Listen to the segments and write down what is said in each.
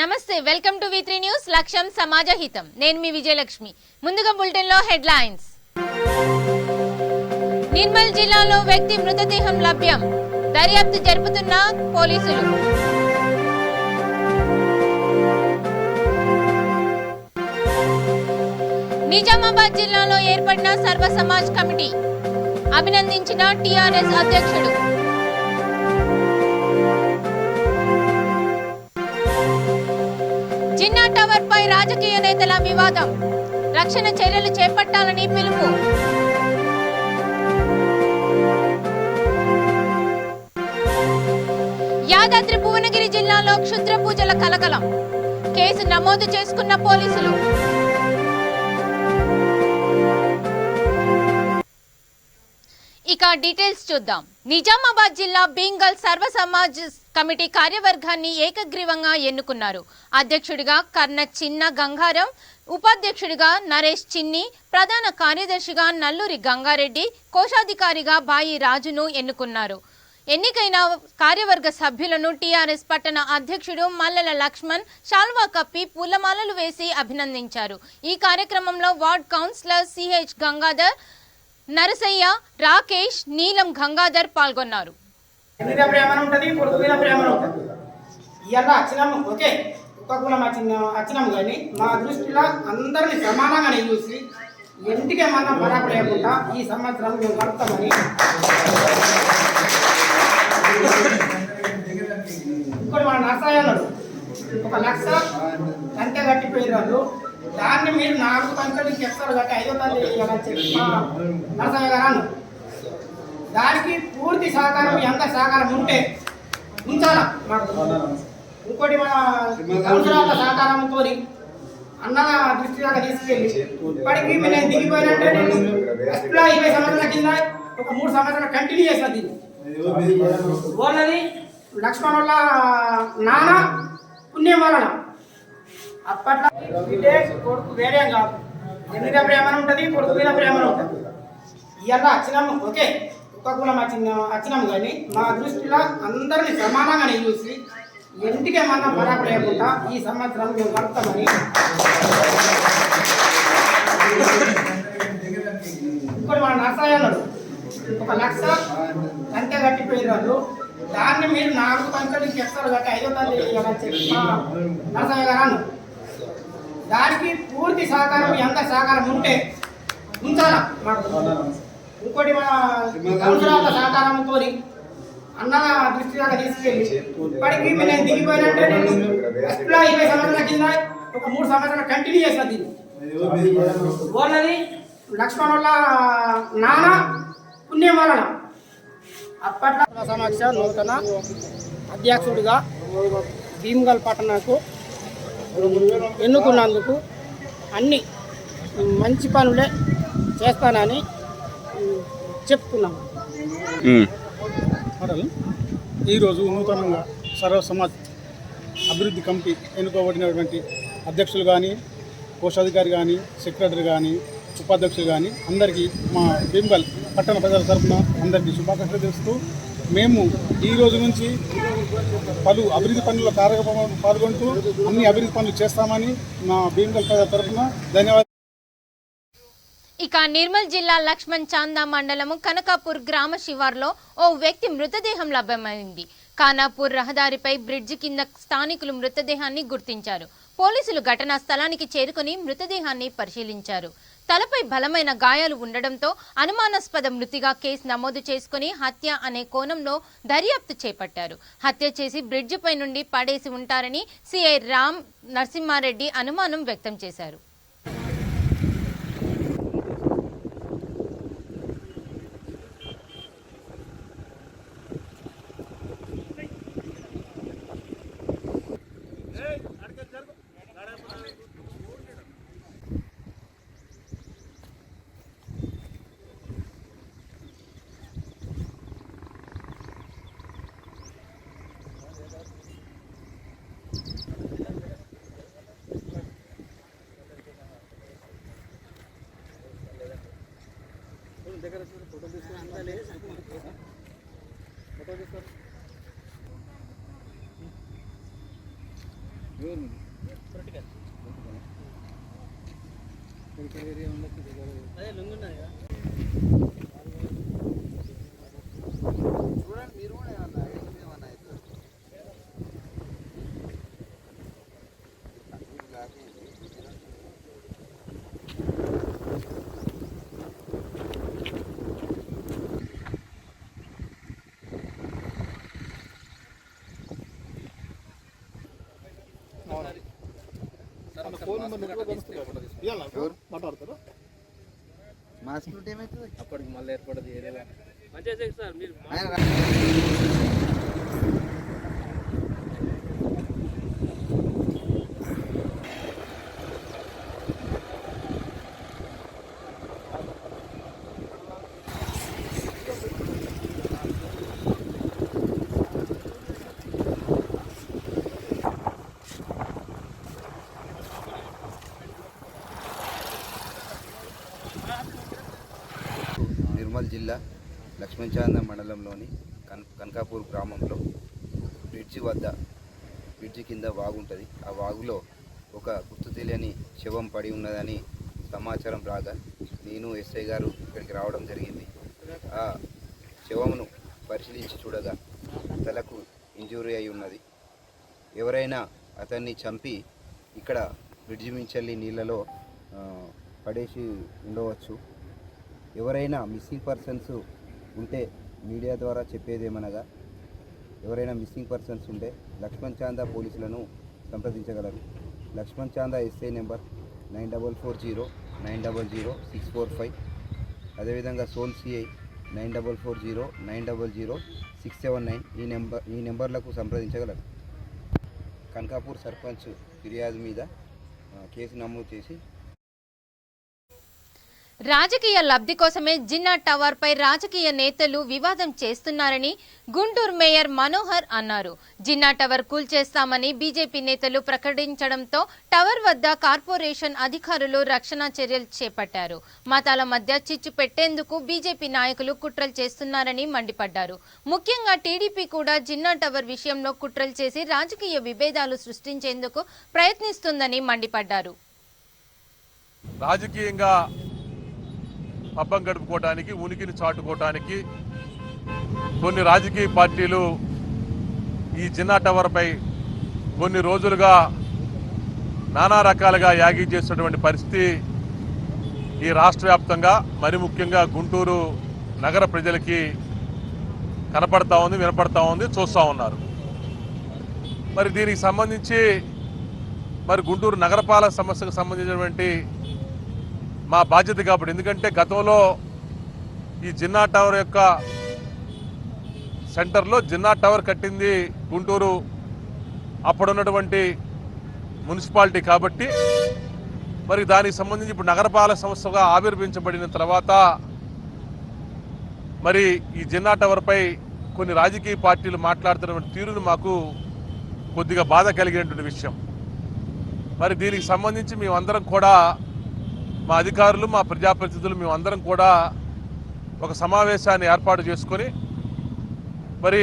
నమస్తే, welcome to V3 news. లక్ష్యం సమాజ హితం. నేను మీ విజయలక్ష్మి. ముందుగా బులెటిన్ లో హెడ్లైన్స్. నిర్మల్ జిల్లాలో వ్యక్తి మృతదేహం లభ్యం. దర్యాప్తు జరుపుతున్న పోలీసులు. నిజామాబాద్ జిల్లాలో ఏర్పడిన సర్వ సమాజ్ కమిటీ అభినందించిన టీఆర్ఎస్ అధ్యక్షుడు. జిన్నా టవర్ పై రాజకీయ నేతల వివాదం. రక్షణ చర్యలు చేపట్టాలని పిలుపు. యాదాద్రి భువనగిరి జిల్లాలో క్షుద్ర పూజల కలకలం. కేసు నమోదు చేసుకున్న పోలీసులు. ఇక డీటెయిల్స్ చూద్దాం. నిజామాబాద్ జిల్లా బీంగల్ సర్వ సమాజ్ కమిటీ కార్యవర్గాన్ని ఏకగ్రీవంగా ఎన్నుకున్నారు. అధ్యక్షుడిగా కర్ణ చిన్న గంగారం, ఉపాధ్యక్షుడిగా నరేష్ చిన్ని, ప్రధాన కార్యదర్శిగా నల్లూరి గంగారెడ్డి, కోశాధికారిగా బాయి రాజును ఎన్నుకున్నారు. ఎన్నికైన కార్యవర్గ సభ్యులను టీఆర్ఎస్ పట్టణ అధ్యక్షుడు మల్లెల లక్ష్మణ్ శాల్వా కప్పి పూలమాలలు వేసి అభినందించారు. ఈ కార్యక్రమంలో ward councillor CH Gangadhar, Narasayya, Rakesh, Neelam Gangadhar పాల్గొన్నారు. మా దృష్టిలో అందరినీ సమానంగానే చూసి ఇంటికి మనం పడలేకుండా ఈ సంవత్సరం మేము గడుపుతామని. ఇంకోటి మన నరసయ్య అన్నాడు, 1 లక్ష కంటే కట్టిపోయిన వాళ్ళు దాన్ని మీరు 4 కంచెలు చెప్తారు కట్టి 5వ తల్లి వేయాలని చెప్పి నరసయ్య గారు అన్నారు. దానికి పూర్తి సహకారం, ఎంత సహకారం ఉంటే ఉంచాలా మాకు. ఇంకోటి మన కౌన్సిలర్ల సహకారంతో అన్న దృష్టి దాకా తీసుకెళ్ళి ఇప్పటికీ నేను దిగిపోయినట్టే. నేను 20 సంవత్సరాల కింద ఒక 3 సంవత్సరాలు కంటిన్యూ చేసిన దీన్ని. వాళ్ళది లక్ష్మణ్ వాళ్ళ నాన్న పుణ్యం వలన అప్పట్లో కొడుకు వేరే కాదు. ఎన్నిక ప్రేమ ఉంటుంది, కొడుకు మీద ప్రేమ ఉంటుంది. ఇవాళ వచ్చినాము, ఓకే ఒక్క కులం వచ్చినాము కానీ మా దృష్టిలో అందరినీ సమానంగానే చూసి ఇంటికి మనం పడలేకుండా ఈ సంవత్సరం మేము గడుపుతామని. ఇంకోటి మన నరసయ్య అన్నాడు, 1 లక్ష కంటే కట్టిపోయిన వాళ్ళు దాన్ని మీరు 4 కంచెలు చెప్తారు కట్టి 5వ తల్లి వేయాలని చెప్పి నరసయ్య గారు అన్నారు. దానికి పూర్తి సహకారం, ఎంత సహకారం ఉంటే ఉంచాలా మాకు. ఇంకోటి మన కౌన్సిలర్ల సహకారంతో అన్న దృష్టి దాకా తీసుకెళ్ళి ఇప్పటికీ నేను దిగిపోయినట్టే. నేను 20 సంవత్సరాల కింద ఒక 3 సంవత్సరాలు కంటిన్యూ చేసిన దీన్ని. వాళ్ళది లక్ష్మణ్ వాళ్ళ నాన్న పుణ్యం వలన అప్పట్లో సమక్ష నూతన అధ్యక్షుడిగా భీమ్గల్ పట్టణకు ఎన్నుకున్నందుకు అన్ని మంచి పనులే చేస్తానని చెప్తున్నాము. ఈరోజు నూతనంగా సర్వ సమాజ్ అభివృద్ధి కమిటీ ఎన్నుకోబడినటువంటి అధ్యక్షులు కానీ, కోశాధికారి కానీ, సెక్రటరీ కానీ, ఉపాధ్యక్షులు కానీ అందరికీ మా బీంగల్ పట్టణ ప్రజల తరఫున అందరికీ శుభాకాంక్షలు తెలుస్తూ, మేము ఈ రోజు నుంచి పలు అభివృద్ధి పనుల కార్యక్రమం పాల్గొంటూ అన్ని అభివృద్ధి పనులు చేస్తామని మా బీంగల్ ప్రజల తరఫున ధన్యవాదాలు. ఇక నిర్మల్ జిల్లా లక్ష్మణ్ చాందా మండలము కనకాపూర్ గ్రామ శివార్లో ఓ వ్యక్తి మృతదేహం లభ్యమైంది. ఖానాపూర్ రహదారిపై బ్రిడ్జి కింద స్థానికులు మృతదేహాన్ని గుర్తించారు. పోలీసులు ఘటనా స్థలానికి చేరుకుని మృతదేహాన్ని పరిశీలించారు. తలపై బలమైన గాయాలు ఉండడంతో అనుమానాస్పద మృతిగా కేసు నమోదు చేసుకుని హత్య అనే కోణంలో దర్యాప్తు చేపట్టారు. హత్య చేసి బ్రిడ్జిపై నుండి పడేసి ఉంటారని సిఐ రామ్ నరసింహారెడ్డి అనుమానం వ్యక్తం చేశారు. దగ్గర ఫోటో తీసుకుని అందాలి. ఫోటో తీసుకో. మాట్లాడతారు మాస్క్ ఉంటే ఏమవుతుంది అప్పటికి మళ్ళీ ఏర్పడదు ఏరియా నిర్మల్ జిల్లా లక్ష్మణచాంద మండలంలోని కనకాపూర్ గ్రామంలో బ్రిడ్జి కింద వాగు ఉంటుంది. ఆ వాగులో ఒక గుర్తు తెలియని శవం పడి ఉన్నదని సమాచారం రాగా నేను ఎస్ఐ గారు ఇక్కడికి రావడం జరిగింది. ఆ శవమును పరిశీలించి చూడగా తలకు ఇంజూరీ అయి ఉన్నది. ఎవరైనా అతన్ని చంపి ఇక్కడ బ్రిడ్జి మించెల్లి నీళ్ళలో పడేసి ఉండవచ్చు. ఎవరైనా మిస్సింగ్ పర్సన్స్ ఉంటే మీడియా ద్వారా చెప్పేదేమనగా ఎవరైనా మిస్సింగ్ పర్సన్స్ ఉంటే లక్ష్మణచాంద పోలీసులను సంప్రదించగలరు. Lakshmanchanda SI number 9440900645. అదేవిధంగా సోల్ సిఐ 9440900679 ఈ నెంబర్లకు సంప్రదించగలరు. కనకాపూర్ సర్పంచ్ ఫిర్యాదు మీద కేసు నమోదు చేసి రాజకీయ లబ్ధి కోసమే జిన్నా టవర్ పై రాజకీయ నేతలు వివాదం చేస్తున్నారని గుంటూరు మేయర్ మనోహర్ అన్నారు. జిన్నా టవర్ కూల్చేస్తామని బీజేపీ నేతలు ప్రకటించడంతో టవర్ వద్ద కార్పొరేషన్ అధికారులు రక్షణ చర్యలు చేపట్టారు. మతాల మధ్య చిచ్చు పెట్టేందుకు బీజేపీ నాయకులు కుట్రలు చేస్తున్నారని మండిపడ్డారు. ముఖ్యంగా టీడీపీ కూడా జిన్నా టవర్ విషయంలో కుట్రలు చేసి రాజకీయ విభేదాలు సృష్టించేందుకు ప్రయత్నిస్తుందని మండిపడ్డారు. రాజకీయంగా పబ్బం గడుపుకోవడానికి, ఉనికిని చాటుకోవటానికి కొన్ని రాజకీయ పార్టీలు ఈ జిన్నా టవర్పై కొన్ని రోజులుగా నానా రకాలుగా యాగి చేస్తున్నటువంటి పరిస్థితి ఈ రాష్ట్ర వ్యాప్తంగా, మరి ముఖ్యంగా గుంటూరు నగర ప్రజలకి కనపడతా ఉంది, వినపడతా ఉంది, చూస్తూ ఉన్నారు. మరి దీనికి సంబంధించి మరి గుంటూరు నగరపాలక సమస్యకు సంబంధించినటువంటి మా బాధ్యత కాబట్టి, ఎందుకంటే గతంలో ఈ జిన్నా టవర్ యొక్క సెంటర్లో జిన్నా టవర్ కట్టింది గుంటూరు అప్పుడున్నటువంటి మున్సిపాలిటీ కాబట్టి, మరి దానికి సంబంధించి ఇప్పుడు నగరపాలక సంస్థగా ఆవిర్భించబడిన తర్వాత మరి ఈ జిన్నా టవర్పై కొన్ని రాజకీయ పార్టీలు మాట్లాడుతున్నటువంటి తీరును మాకు కొద్దిగా బాధ కలిగినటువంటి విషయం. మరి దీనికి సంబంధించి మేమందరం కూడా, మా అధికారులు, మా ప్రజాప్రతినిధులు మేమందరం కూడా ఒక సమావేశాన్ని ఏర్పాటు చేసుకొని మరి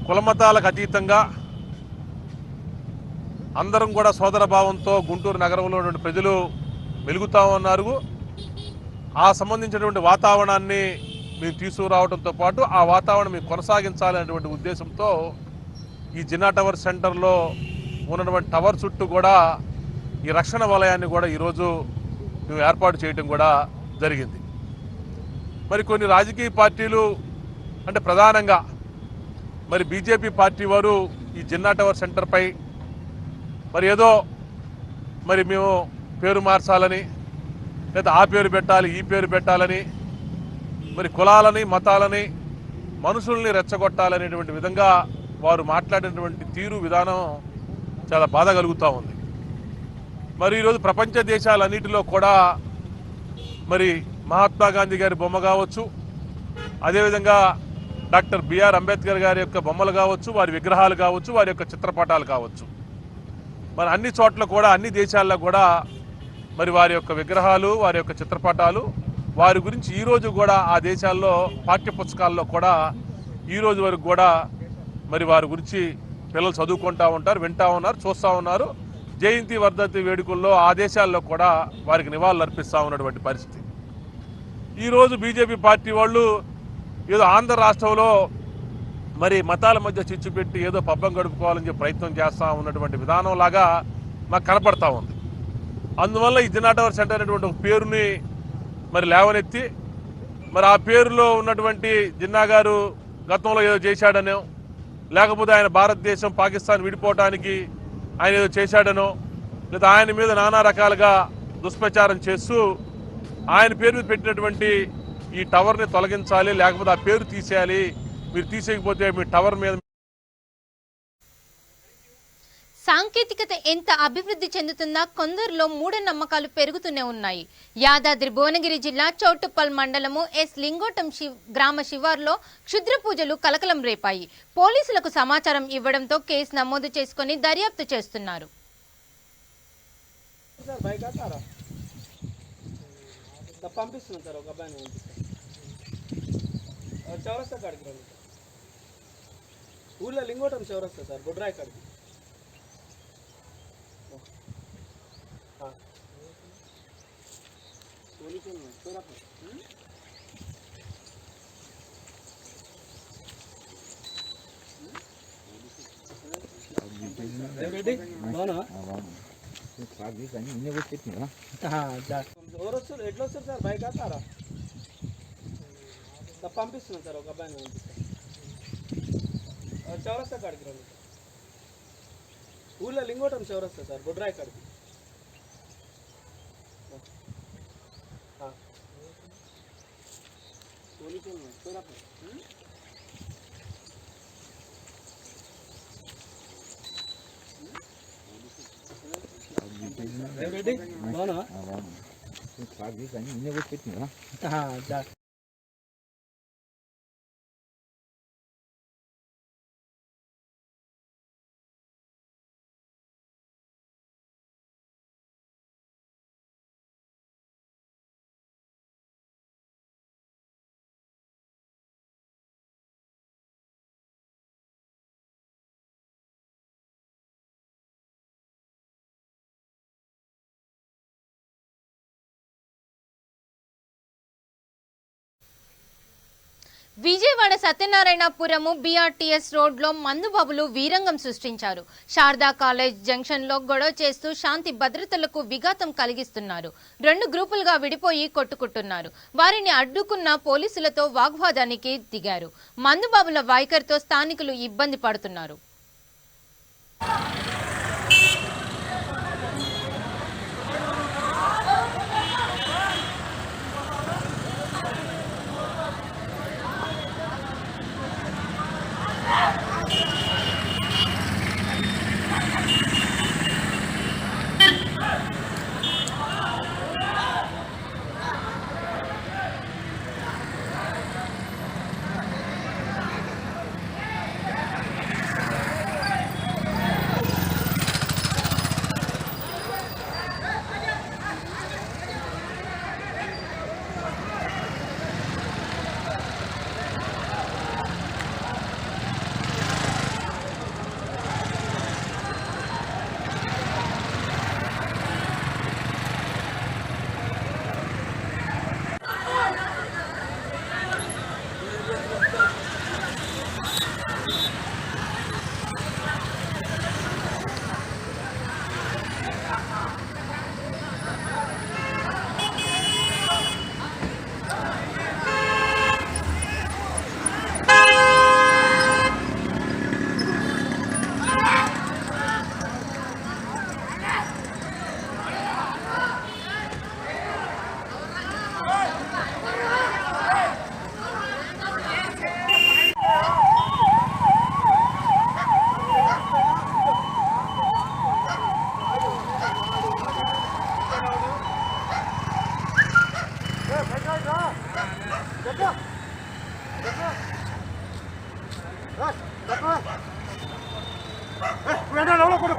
కులమతాలకు అతీతంగా అందరం కూడా సోదరభావంతో గుంటూరు నగరంలో ఉన్నటువంటి ప్రజలు వెలుగుతూ ఉన్నారు. ఆ సంబంధించినటువంటి వాతావరణాన్ని మేము తీసుకురావడంతో పాటు ఆ వాతావరణం మేము కొనసాగించాలనేటువంటి ఉద్దేశంతో ఈ జిన్నా టవర్ సెంటర్లో ఉన్నటువంటి టవర్ చుట్టూ కూడా ఈ రక్షణ వలయాన్ని కూడా ఈరోజు మేము ఏర్పాటు చేయడం కూడా జరిగింది. మరి కొన్ని రాజకీయ పార్టీలు అంటే ప్రధానంగా మరి బీజేపీ పార్టీ వారు ఈ జిన్నా టవర్ సెంటర్పై మరి ఏదో మరి మేము పేరు మార్చాలని, లేదా ఆ పేరు పెట్టాలి, ఈ పేరు పెట్టాలని, మరి కులాలని, మతాలని, మనుషుల్ని రెచ్చగొట్టాలనేటువంటి విధంగా వారు మాట్లాడినటువంటి తీరు, విధానం చాలా బాధ కలుగుతూ ఉంది. మరి ఈరోజు ప్రపంచ దేశాలన్నిటిలో కూడా మరి మహాత్మా గాంధీ గారి బొమ్మ కావచ్చు, అదేవిధంగా డాక్టర్ బిఆర్ అంబేద్కర్ గారి యొక్క బొమ్మలు కావచ్చు, వారి విగ్రహాలు కావచ్చు, వారి యొక్క చిత్రపటాలు కావచ్చు, మరి అన్ని చోట్ల కూడా, అన్ని దేశాల్లో కూడా మరి వారి యొక్క విగ్రహాలు, వారి యొక్క చిత్రపటాలు, వారి గురించి ఈరోజు కూడా ఆ దేశాల్లో పాఠ్యపుస్తకాల్లో కూడా ఈరోజు వరకు కూడా మరి వారి గురించి పిల్లలు చదువుకుంటూ ఉంటారు, వింటూ ఉన్నారు, చూస్తూ ఉన్నారు. జయంతి వర్ధంతి వేడుకల్లో ఆదేశాల్లో కూడా వారికి నివాళులు అర్పిస్తూ ఉన్నటువంటి పరిస్థితి. ఈరోజు బీజేపీ పార్టీ వాళ్ళు ఏదో ఆంధ్ర రాష్ట్రంలో మరి మతాల మధ్య చిచ్చు పెట్టి ఏదో పబ్బం గడుపుకోవాలని చెప్పి ప్రయత్నం చేస్తూ ఉన్నటువంటి విధానం లాగా మాకు కనపడతా ఉంది. అందువల్ల ఈ జిన్నా టవర్ సెంటర్ అనేటువంటి ఒక పేరుని మరి లేవనెత్తి మరి ఆ పేరులో ఉన్నటువంటి జిన్నా గారు గతంలో ఏదో చేశాడనో, లేకపోతే ఆయన భారతదేశం పాకిస్తాన్ విడిపోవడానికి ఆయన ఏదో చేశాడనో, లేదా ఆయన మీద నానా రకాలుగా దుష్ప్రచారం చేస్తూ ఆయన పేరు మీద పెట్టినటువంటి ఈ టవర్ని తొలగించాలి, లేకపోతే ఆ పేరు తీసేయాలి, మీరు తీసేయకపోతే మీ టవర్ మీద. సాంకేతికత ఎంత అభివృద్ధి చెందుతుందా కొందరిలో మూఢనమ్మకాలు పెరుగుతూనే ఉన్నాయి. యాదాద్రి భువనగిరి జిల్లా చౌటుప్పల్ మండలము ఎస్ లింగోటం గ్రామ శివార్లో క్షుద్ర పూజలు కలకలం రేపాయి. పోలీసులకు సమాచారం ఇవ్వడంతో కేసు నమోదు చేసుకుని దర్యాప్తు చేస్తున్నారు. పంపిస్తున్నాం సార్, ఒక అబ్బాయిని చౌరస్తా కాడికి రండి. ఊళ్ళో లింగోటం చౌరస్తా సార్, బొడ్రాయి కాడికి. ఎవరు వస్తారు, ఎట్లా వస్తారు సార్, బైక్ వస్తారా? పంపిస్తున్నాం సార్, ఒక అబ్బాయిని చౌరస్తా కాడికి రండి. ఊళ్ళో లింగోటం చౌరస్తా సార్, బొడ్రాయి కాడికి. రెడ్డి అవునా? విజయవాడ సత్యనారాయణపురము బీఆర్టీఎస్ రోడ్లో మందుబాబులు వీరంగం సృష్టించారు. శారదా కాలేజ్ జంక్షన్లో గొడవ చేస్తూ శాంతి భద్రతలకు విఘాతం కలిగిస్తున్నారు. 2 గ్రూపులుగా విడిపోయి కొట్టుకుంటున్నారు. వారిని అడ్డుకున్న పోలీసులతో వాగ్వాదానికి దిగారు. మందుబాబుల వైఖరితో స్థానికులు ఇబ్బంది పడుతున్నారు.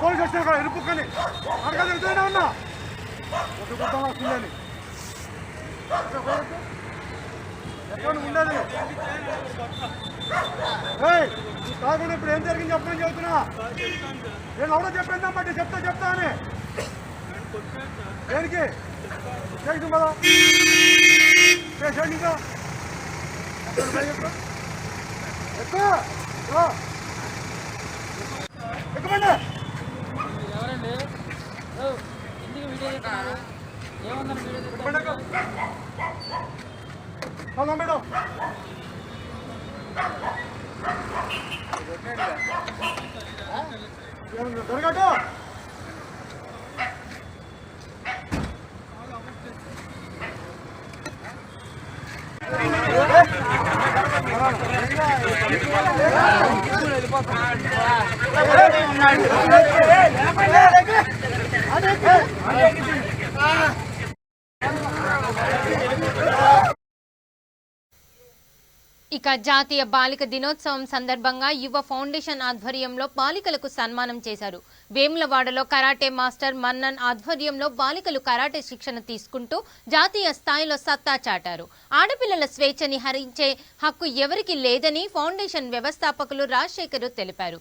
పోలీసు వచ్చారు ఇరుపుక్కని అడగలుగుతూనే ఉన్నా వస్తుందని ఎక్కడ ఉండదు. కాకుండా ఇప్పుడు ఏం జరిగింది చెప్పమని చెబుతున్నా. నేను ఎవరో చెప్పిందమ్మా, చెప్తా అని దేనికి చేసి కదా చేసేయండి. ఇంకా ఎక్కువ ఎక్కువండి. ఎవరండి ఎందుకు వీడియో చేస్తున్నారు? ఏమన్నారు వీడియో మేడం దొరకట ఇక జాతీయ బాలిక దినోత్సవం సందర్భంగా యువ ఫౌండేషన్ ఆధ్వర్యంలో బాలికలకు సన్మానం చేశారు. వేములవాడలో కరాటే మాస్టర్ మన్నన్ ఆధ్వర్యంలో బాలికలు కరాటే శిక్షణ తీసుకుంటూ జాతీయ స్థాయిలో సత్తా చాటారు. ఆడపిల్లల స్వేచ్ఛని హరించే హక్కు ఎవరికి లేదని ఫౌండేషన్ వ్యవస్థాపకులు రాజశేఖర్ తెలిపారు.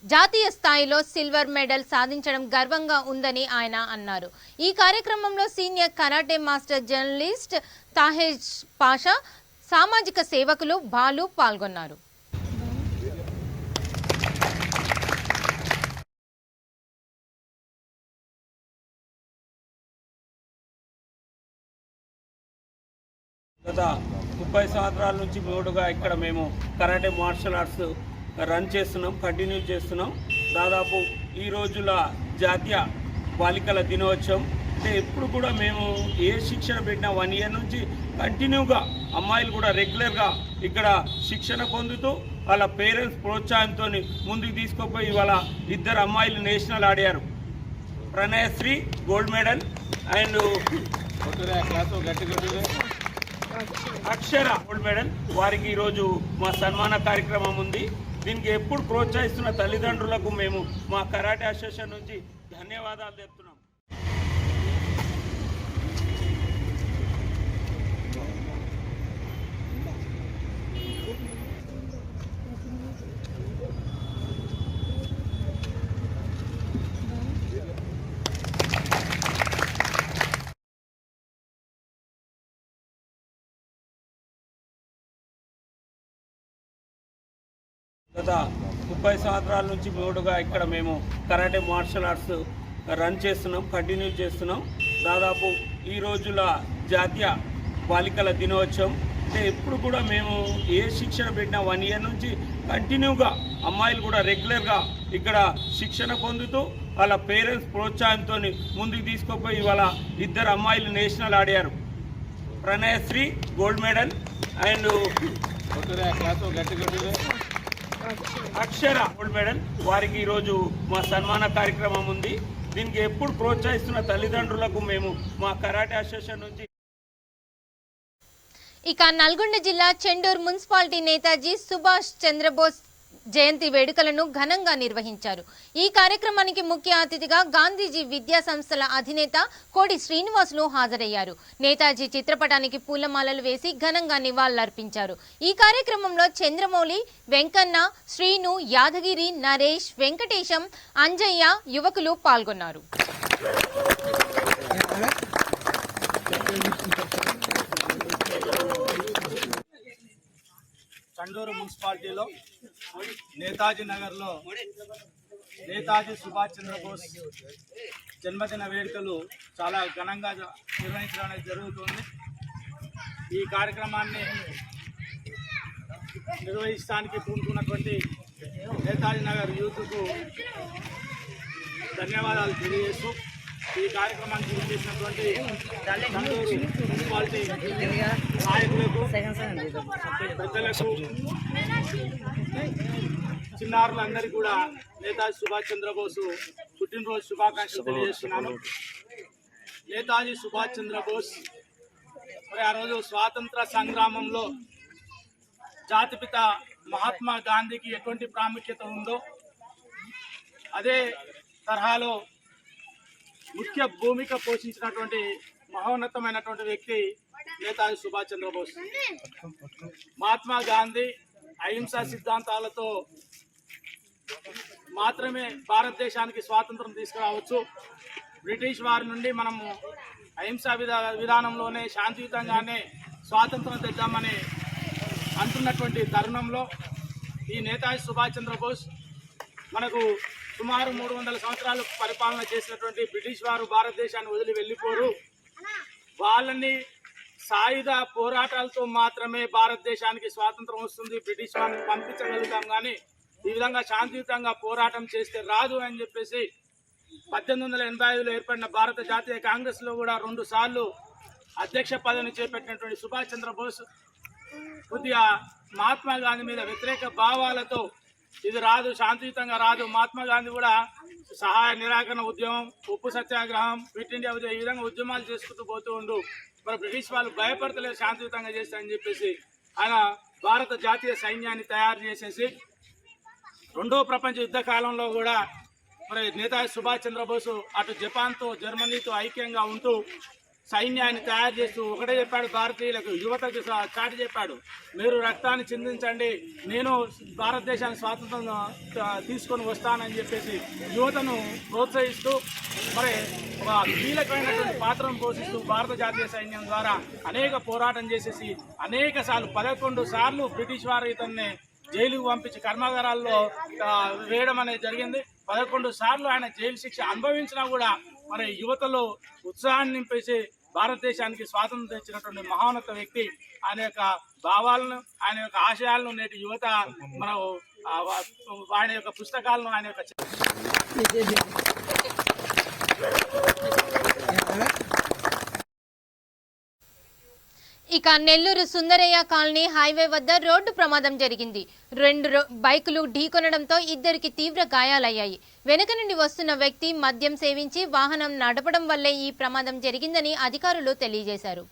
జాతీయ స్థాయిలో సిల్వర్ మెడల్ సాధించడం గర్వంగా ఉందని ఆయన అన్నారు. ఈ కార్యక్రమంలో senior karate master journalist Tahez Pasha, సామాజిక సేవకులు బాలు పాల్గొన్నారు. గత 30 సంవత్సరాల నుంచి మూడుగా ఇక్కడ మేము కరాటే మార్షల్ ఆర్ట్స్ రన్ చేస్తున్నాం, కంటిన్యూ చేస్తున్నాం. దాదాపు ఈ రోజుల జాతీయ బాలికల దినోత్సవం అంటే ఎప్పుడు కూడా మేము ఏ శిక్షణ పెట్టినా 1 ఇయర్ నుంచి కంటిన్యూగా అమ్మాయిలు కూడా రెగ్యులర్గా ఇక్కడ శిక్షణ పొందుతూ వాళ్ళ పేరెంట్స్ ప్రోత్సాహంతో ముందుకు తీసుకుపోయి ఇవాళ 2 అమ్మాయిలు నేషనల్ ఆడారు. Pranayasri gold medal and Akshara gold medal. వారికి ఈరోజు మా సన్మాన కార్యక్రమం ఉంది. దీనికి ఎప్పుడు ప్రోత్సహిస్తున్న తల్లిదండ్రులకు మేము మా కరాటే అసోసియేషన్ నుంచి ధన్యవాదాలు చెప్తున్నాం. గత 30 సంవత్సరాల నుంచి మూడుగా ఇక్కడ మేము కరాటే మార్షల్ ఆర్ట్స్ రన్ చేస్తున్నాం, కంటిన్యూ చేస్తున్నాం. దాదాపు ఈ రోజుల జాతీయ బాలికల దినోత్సవం అంటే ఎప్పుడు కూడా మేము ఏ శిక్షణ పెట్టినా 1 ఇయర్ నుంచి కంటిన్యూగా అమ్మాయిలు కూడా రెగ్యులర్గా ఇక్కడ శిక్షణ పొందుతూ వాళ్ళ పేరెంట్స్ ప్రోత్సాహంతో ముందుకు తీసుకుపోయి ఇవాళ 2 అమ్మాయిలు నేషనల్ ఆడారు. Pranayasri gold medal and Akshara gold medal. వారికి ఈరోజు మా సన్మాన కార్యక్రమం ఉంది. దీనికి ఎప్పుడు ప్రోత్సహిస్తున్న తల్లిదండ్రులకు మేము మా కరాటే అసోసియేషన్ నుంచి. ఇక నల్గొండ జిల్లా చెండూరు మున్సిపాలిటీ నేతాజీ సుభాష్ చంద్రబోస్ జయంతి వేడుకలను ఘనంగా నిర్వహించారు. ఈ కార్యక్రమానికి ముఖ్య అతిథిగా గాంధీజీ విద్యా సంస్థల అధినేత కోడి శ్రీనివాసులు హాజరయ్యారు. నేతాజీ చిత్రపటానికి పూలమాలలు వేసి ఘనంగా నివాళులర్పించారు. ఈ కార్యక్రమంలో చంద్రమౌళి, వెంకన్న, శ్రీను, యాదగిరి, నరేష్, వెంకటేశం, అంజయ్య యువకులు పాల్గొన్నారు. చండూరు మున్సిపాలిటీలో నేతాజీ నగర్లో నేతాజీ సుభాష్ చంద్రబోస్ జన్మదిన వేడుకలు చాలా ఘనంగా నిర్వహించడం అనేది జరుగుతుంది. ఈ కార్యక్రమాన్ని నిర్వహించడానికి పూనుకున్నటువంటి నేతాజీ నగర్ యూత్కు ధన్యవాదాలు తెలియజేస్తూ ఈ కార్యక్రమానికి చేసినటువంటి చండూరు మున్సిపాలిటీ నాయకులకు, పెద్దలకు, చిన్నారులందరికీ కూడా నేతాజీ సుభాష్ చంద్రబోస్ పుట్టినరోజు శుభాకాంక్షలు తెలియజేస్తున్నాను. నేతాజీ సుభాష్ చంద్రబోస్ మరి ఆ రోజు స్వాతంత్ర సంగ్రామంలో జాతిపిత మహాత్మా గాంధీకి ఎటువంటి ప్రాముఖ్యత ఉందో అదే తరహాలో ముఖ్య భూమిక పోషించినటువంటి మహోన్నతమైనటువంటి వ్యక్తి నేతాజీ సుభాష్ చంద్రబోస్. మహాత్మా గాంధీ అహింసా సిద్ధాంతాలతో మాత్రమే భారతదేశానికి స్వాతంత్రం తీసుకురావచ్చు. బ్రిటిష్ వారి నుండి మనము అహింసా విధానంలోనే శాంతియుతంగానే స్వాతంత్రం తెద్దామని అంటున్నటువంటి తరుణంలో ఈ నేతాజీ సుభాష్ చంద్రబోస్ మనకు సుమారు 300 సంవత్సరాలు పరిపాలన చేసినటువంటి బ్రిటిష్ వారు భారతదేశాన్ని వదిలి వెళ్ళిపోరు. వాళ్ళని సాయుధ పోరాటాలతో మాత్రమే భారతదేశానికి స్వాతంత్రం వస్తుంది, బ్రిటిష్ వారిని పంపించగలుగుతాం, కానీ ఈ విధంగా శాంతియుతంగా పోరాటం చేస్తే రాదు అని చెప్పేసి 1885లో ఏర్పడిన భారత జాతీయ కాంగ్రెస్లో కూడా 2 సార్లు అధ్యక్ష పదవిని చేపట్టినటువంటి సుభాష్ చంద్రబోస్ కొద్దిగా మహాత్మా గాంధీ మీద వ్యతిరేక భావాలతో ఇది రాదు, శాంతియుతంగా రాదు, మహాత్మా గాంధీ కూడా సహాయ నిరాకరణ ఉద్యమం, ఉప్పు సత్యాగ్రహం, క్విట్ ఇండియా ఉద్యమం, ఈ విధంగా ఉద్యమాలు చేసుకుంటూ పోతూ ఉండు, మరి బ్రిటిష్ వాళ్ళు భయపడతలేదు శాంతియుతంగా చేస్తారని చెప్పేసి ఆయన భారత జాతీయ సైన్యాన్ని తయారు చేసేసి 2వ ప్రపంచ యుద్ధ కాలంలో కూడా మరి నేతాజీ సుభాష్ చంద్రబోసు అటు జపాన్తో జర్మనీతో ఐక్యంగా ఉంటూ సైన్యాన్ని తయారు చేస్తూ ఒకటే చెప్పాడు, భారతీయులకు యువతకు చాటి చెప్పాడు, మీరు రక్తాన్ని చిందించండి, నేను భారతదేశానికి స్వాతంత్రం తీసుకొని వస్తానని చెప్పేసి యువతను ప్రోత్సహిస్తూ మరి ఒక కీలకమైనటువంటి పాత్రను పోషిస్తూ భారత జాతీయ సైన్యం ద్వారా అనేక పోరాటం చేసేసి అనేక సార్లు 11 సార్లు బ్రిటిష్ వారు ఇతన్ని జైలుకు పంపించి కర్మాగారాల్లో వేయడం అనేది జరిగింది. 11 సార్లు ఆయన జైలు శిక్ష అనుభవించినా కూడా మరి యువతలో ఉత్సాహాన్ని నింపేసి భారతదేశానికి స్వాతంత్రం తెచ్చినటువంటి మహోన్నత వ్యక్తి. ఆయన యొక్క భావాలను, ఆయన యొక్క ఆశయాలను నేటి యువత మనం ఆయన యొక్క పుస్తకాలను, ఆయన యొక్క ఇక నెల్లూరు సుందరయ్య కాలనీ హైవే వద్ద రోడ్డు ప్రమాదం జరిగింది. 2 బైకులు ఢీకొనడంతో 2కి తీవ్ర గాయాలయ్యాయి. వెనుక నుండి వస్తున్న వ్యక్తి మద్యం సేవించి వాహనం నడపడం వల్లే ఈ ప్రమాదం జరిగిందని అధికారులు తెలియజేశారు.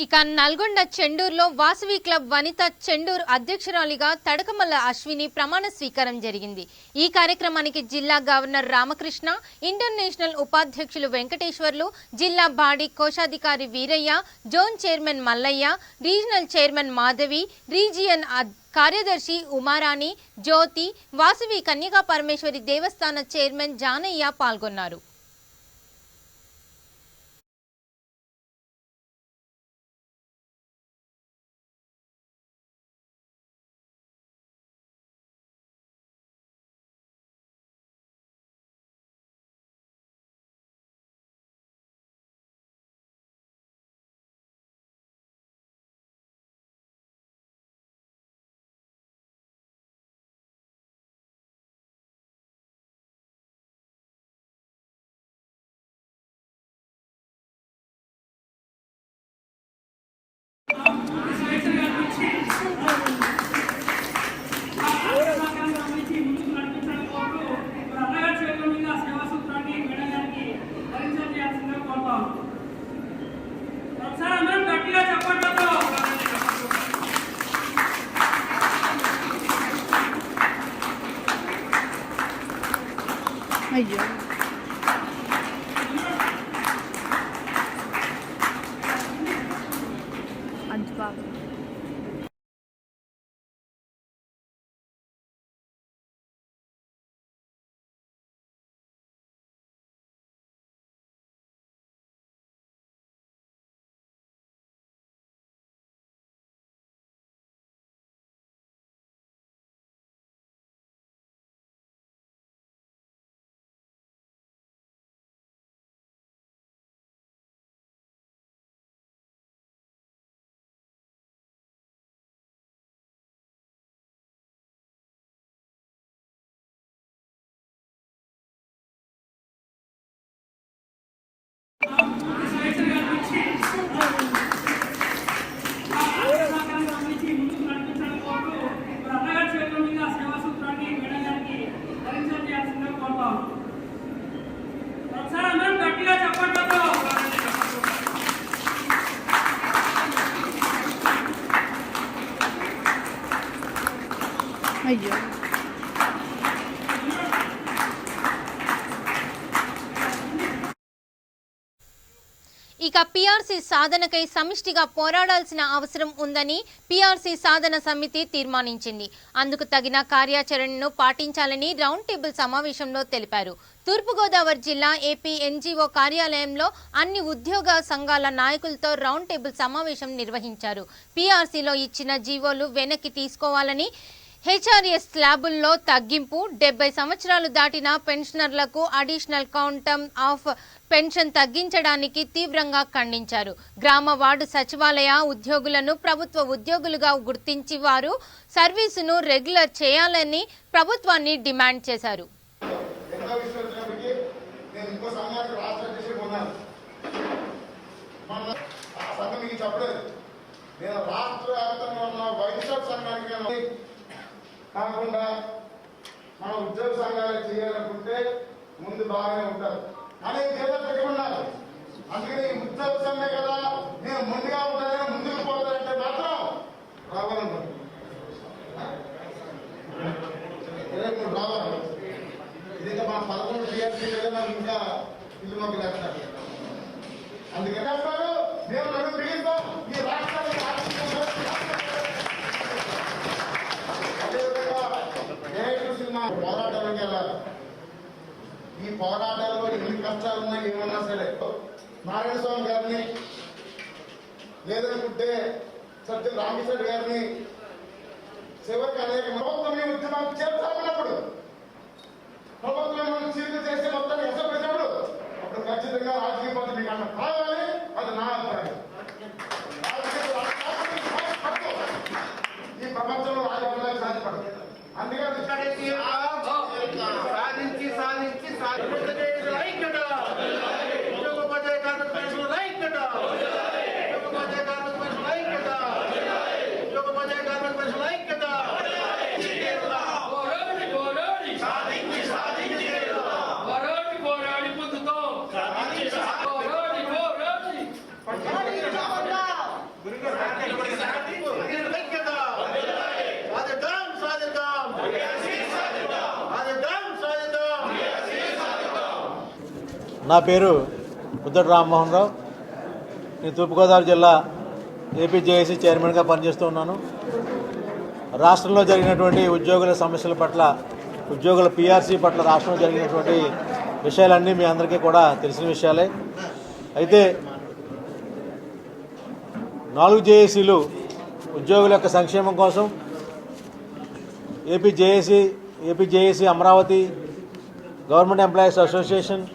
ఇక నల్గొండ చెండూరులో వాసవి క్లబ్ వనిత చెండూరు అధ్యక్షురాలిగా తడకమల్ల అశ్విని ప్రమాణ స్వీకారం జరిగింది. ఈ కార్యక్రమానికి జిల్లా గవర్నర్ రామకృష్ణ, ఇంటర్నేషనల్ ఉపాధ్యక్షులు వెంకటేశ్వర్లు, జిల్లా బాడీ కోశాధికారి Veeraiah, zone chairman Mallaiah, regional chairman Madhavi, region కార్యదర్శి ఉమారాణి, జ్యోతి, వాసవి కన్యకా పరమేశ్వరి దేవస్థాన చైర్మన్ జానయ్య పాల్గొన్నారు. అయ్యో అది బాగా అయ్యో ఇక పీఆర్సీ సాధనకై సమిష్టిగా పోరాడాల్సిన అవసరం ఉందని పీఆర్సీ సాధన సమితి తీర్మానించింది. అందుకు తగిన కార్యాచరణను పాటించాలని రౌండ్ టేబుల్ సమావేశంలో తెలిపారు. తూర్పుగోదావరి జిల్లా ఏపీ ఎన్జీఓ కార్యాలయంలో అన్ని ఉద్యోగ సంఘాల నాయకులతో రౌండ్ టేబుల్ సమావేశం నిర్వహించారు. పీఆర్సీలో ఇచ్చిన జీవోలు వెనక్కి తీసుకోవాలని, హెచ్ఆర్ఎస్ స్లాబుల్లో తగ్గింపు, 70 సంవత్సరాలు దాటిన పెన్షనర్లకు అడిషనల్ క్వాంటమ్ ఆఫ్ పెన్షన్ తగ్గించడానికి తీవ్రంగా ఖండించారు. గ్రామ వార్డు సచివాలయ ఉద్యోగులను ప్రభుత్వ ఉద్యోగులుగా గుర్తించి వారు సర్వీసును రెగ్యులర్ చేయాలని ప్రభుత్వాన్ని డిమాండ్ చేశారు. కాకుండా మన ఉద్యోగ సంఘాలు చేయాలనుకుంటే ముందు బాగానే ఉంటారు అనే ఉన్నారు. అందుకని ఈ ఉద్యోగ సంఘం కదా నేను ముందుగా ఉంటానని ముందుకు పోతానంటే మాత్రం రావాలన్నారు. రావాలి ఇది మా 11 టీఆర్సీ ఇంకా ఇల్లు మాకు లేస్తారు. అందుకని మేము నన్ను మిగిలిస్తాం ఈ రాష్ట్రానికి పోరాటానికి వెళ్ళాలి. ఈ పోరాటాల్లో ఎన్ని కష్టాలున్నా ఏమన్నా సరే నారాయణ స్వామి గారిని లేదనుకుంటే సత్యం రామకృష్ణ గారిని చివరికి అనేక ప్రభుత్వం ఉద్యమం చేస్తామన్నప్పుడు ప్రభుత్వం మనం చీర్పు చేసే మొత్తాన్ని ఎసపెట్టినప్పుడు అప్పుడు ఖచ్చితంగా రాజకీయ పద్ధతి మీకు అన్న కావాలి. అది నా అభిప్రాయం. ఈ ప్రపంచంలో రాజకీయాలు సాధ్యపడదు. అందుకని సాధించి సాధించి ఉద్యోగోపాధ్యాయ కార్మిక పెన్షన్ ఐక్యత, ఉద్యోగోపాధ్యాయ కార్మిక పెన్షన్ ఐక్యత, ఉద్యోగోపాధ్యాయ కార్మిక పెన్షన్ ఐక్యత. సాధించి సాధించి పోరాడి పొందుతాం. నా పేరు ఉద్దటి రామ్మోహన్ రావు. నేను తూర్పుగోదావరి జిల్లా ఏపీ జేఏసీ చైర్మన్గా పనిచేస్తూ ఉన్నాను. రాష్ట్రంలో జరిగినటువంటి ఉద్యోగుల సమస్యల పట్ల, ఉద్యోగుల పీఆర్సీ పట్ల రాష్ట్రంలో జరిగినటువంటి విషయాలన్నీ మీ అందరికీ కూడా తెలిసిన విషయాలే. అయితే 4 జేఏసీలు ఉద్యోగుల యొక్క సంక్షేమం కోసం AP JAC Amaravati, government employees association,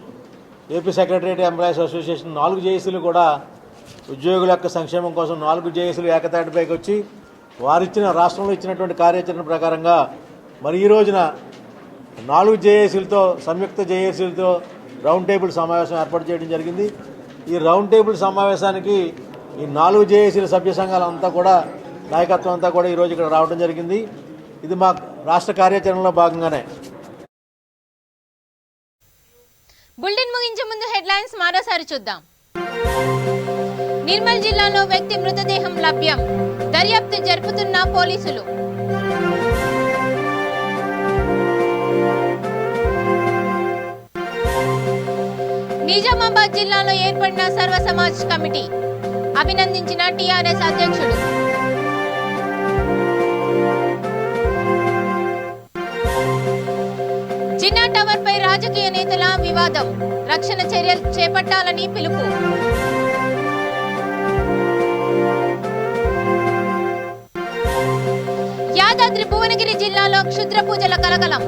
AP secretariat employees association 4 జేఏసీలు కూడా ఉద్యోగుల యొక్క సంక్షేమం కోసం 4 జేఏసీలు ఏకతాటిపైకి వచ్చి వారిచ్చిన రాష్ట్రంలో ఇచ్చినటువంటి కార్యాచరణ ప్రకారంగా మరి ఈ రోజున 4 జేఏసీలతో, సంయుక్త జేఏసీలతో రౌండ్ టేబుల్ సమావేశం ఏర్పాటు చేయడం జరిగింది. ఈ రౌండ్ టేబుల్ సమావేశానికి ఈ 4 జేఏసీల సభ్య సంఘాలంతా కూడా, నాయకత్వం అంతా కూడా ఈరోజు ఇక్కడ రావడం జరిగింది. ఇది మా రాష్ట్ర కార్యాచరణలో భాగంగానే. బులెటిన్ ముగించే ముందు హెడ్లైన్స్ మరోసారి చూద్దాం. నిర్మల్ జిల్లాలో వ్యక్తి మృతదేహం లభ్యం, దర్యాప్తు జరుపుతున్న పోలీసులు. నిజామాబాద్ జిల్లాలో ఏర్పడిన సర్వ సమాజ్ కమిటీ అభినందించిన టీఆర్ఎస్ అధ్యక్షుడు. జిన్నా టవర్ పై రాజకీయ నేతల వివాదం, రక్షణ చర్యలు చేపట్టాలని పిలుపు. యాదాద్రి భువనగిరి జిల్లాలో క్షుద్ర పూజల కలకలం,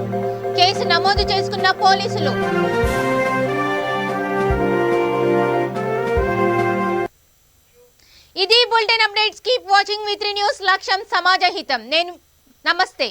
కేసు నమోదు చేసుకున్న పోలీసులు. ఇది బులెటిన్ అప్డేట్స్. కీప్ వాచింగ్ వి3 న్యూస్. లక్ష్యం సమాజ హితం. నమస్తే.